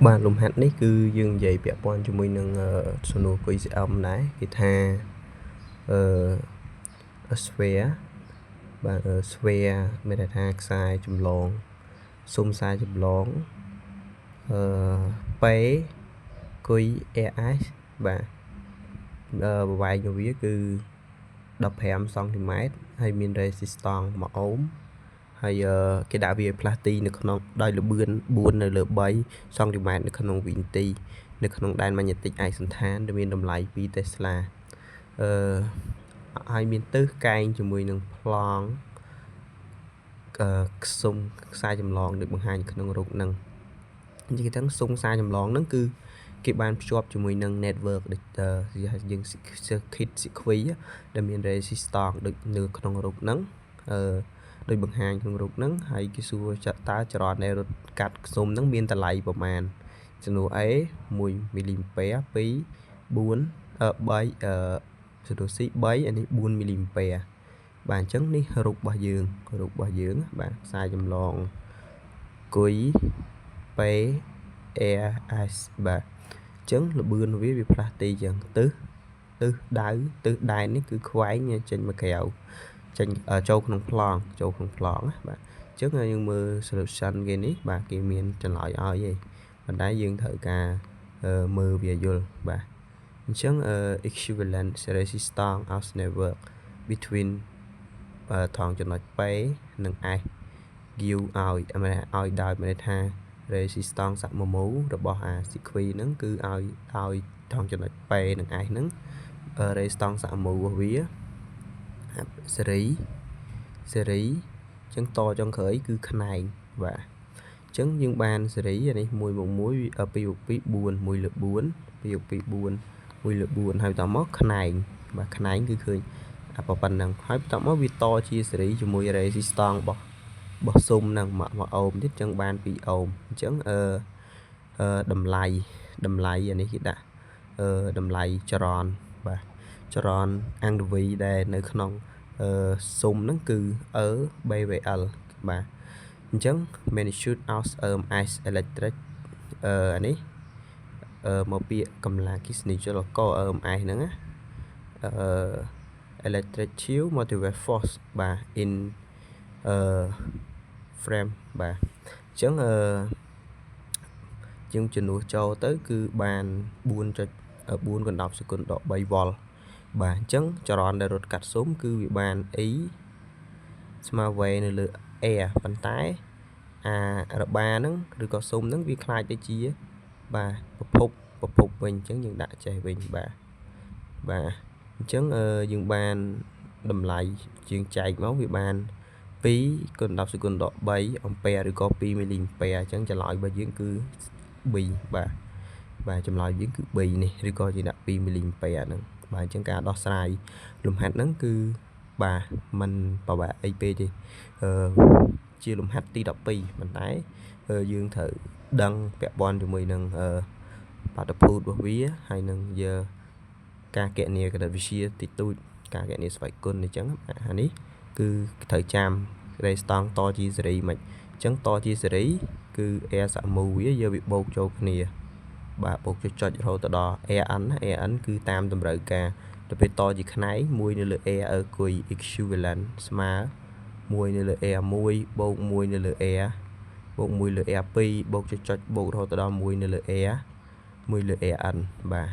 Bạn lùm hạtនេះគឺយើងនិយាយពាក់ព័ន្ធជាមួយនឹងសំណួរ quiz ដែរគេថាsphere បាទ sphere មានន័យថាខ្សែចម្លងស៊ុំខ្សែចម្លងប៉េគុយ AS បាទប្រវែងរបស់វាគឺ15 សង់ទីម៉ែត្រហើយមាន resistance 1 អូមហើយគេដាក់វាផ្លាស់ទីនៅក្នុងដោយល្បឿន4នៅលើ3សង់ទីម៉ែត្រនៅក្នុងវិនាទីនៅក្នុងដែនម៉ាញេទិកឯកសណ្ឋានដែលមានតម្លៃ2 Tesla ហើយមានទិសកែងជាមួយនឹងប្លង់ស៊ុំខ្សែចម្លងដូចបង្ហាញក្នុងរូបហ្នឹងនិយាយទៅស៊ុំខ្សែចម្លងហ្នឹងគឺគេបានភ្ជាប់ជាមួយនឹង network ដូចយើង circuit sequence ដែលមាន resistance ដូចនៅក្នុងរូបហ្នឹងដោយបង្ហាញក្នុងរូបហ្នឹងហើយគេសួរតើចរន្តដែលរត់កាត់ស៊ុំហ្នឹងមានតម្លៃប្រមាណចំនួន A 1 មីលីអាំពែ2 4 3ចំនួន C 3អានេះ4មីលីអាំពែបាទអញ្ចឹងនេះរូបរបស់យើងបាទខ្សែចម្លងគុយប៉េ AS បាទអញ្ចឹងល្បឿនវាផ្លាស់ទីអញ្ចឹងទិសដែននេះគឺខ្វែងចេញមកក្រៅចេញចូលក្នុងប្លង់បាទអញ្ចឹងយើងមើល solution គេនេះបាទគេមានចម្លើយឲ្យឯងប៉ុន្តែយើងត្រូវការមើលវាយល់បាទអញ្ចឹងequivalent resistance of network between ថងចំណុច P និង S give ឲ្យដោយមានន័យថា resistance សកម្មមូលរបស់អា sequence ហ្នឹងគឺឲ្យថងចំណុច P និង S ហ្នឹង resistance សកម្មមូលរបស់វាសេរីអញ្ចឹងតចុងក្រោយគឺខ្នែងបាទអញ្ចឹងយើងបានសេរីអានេះ1 + 1 2 + 2 4 1 លើ4 2 + 2 1 លើ4ហើយបន្តមកខ្នែងបាទខ្នែងគឺឃើញប៉ុណ្ណឹងហើយបន្តមកវាតជាសេរីជាមួយ resistance របស់ស៊ុំហ្នឹង1 អូមទៀតអញ្ចឹងបាន2 អូមអញ្ចឹងតម្លៃអានេះគេដាក់តម្លៃចរន្តបាទចរន្តអង្គវីដែលនៅក្នុងស៊ុំហ្នឹងគឺ BVL បាទអញ្ចឹង magnitude of mass electric អានេះមកពាក្យកម្លាំងអគ្គិសនីចលករ EMS ហ្នឹងណាelectric field motive force បាទ in frame បាទអញ្ចឹងយើងជំនួសចូលទៅគឺបាន 4.4 កន្លប់សេគុនដក3 វ៉ុលបាទអញ្ចឹងចរន្តដែលរត់កាត់ស៊ុំគឺវាបាន E ស្មើ V នៅលើ Air ប៉ុន្តែអារបាហ្នឹងឬក៏ស៊ុំហ្នឹងវាខ្លាចទៅជាបាទប្រភពវិញអញ្ចឹងយើងដាក់ចេះវិញបាទអញ្ចឹងយើងបានតម្លៃជាងចែកមកវាបាន2 គុណ10សេគុនដក3អំពែឬក៏2មីលីអាំពែអញ្ចឹងចម្លើយរបស់យើងគឺ B បាទចម្លើយយើងគឺ B នេះឬក៏ជាដាក់2មីលីអាំពែហ្នឹងបាទអញ្ចឹងការដោះស្រាយលំហាត់ហ្នឹងគឺបាទมันពិបាកអីពេកទេជាលំហាត់ទី12ប៉ុន្តែយើងត្រូវដឹងពាក់ព័ន្ធជាមួយនឹងបាតុភូតរបស់វាហើយនឹងយកការគណនាគណិតវិទ្យាតិចតួចការគណនាស្វ័យគុណអញ្ចឹងអានេះគឺត្រូវចាំ resistance តជាសេរីមិនអញ្ចឹងតជាសេរីគឺ R សកម្មវាយកវាបូកចូលគ្នាបាទបូកចុចរហូតទៅដល់ AN គឺតាមតម្រូវការទៅពេលតជាខ្នែង1នៅលើ R គុយ equivalent ស្មើ1នៅលើ R 1បូក1នៅលើ R បូក1លើ R 2បូកចុចបូករហូតទៅដល់1នៅលើ R 1លើ AN បាទ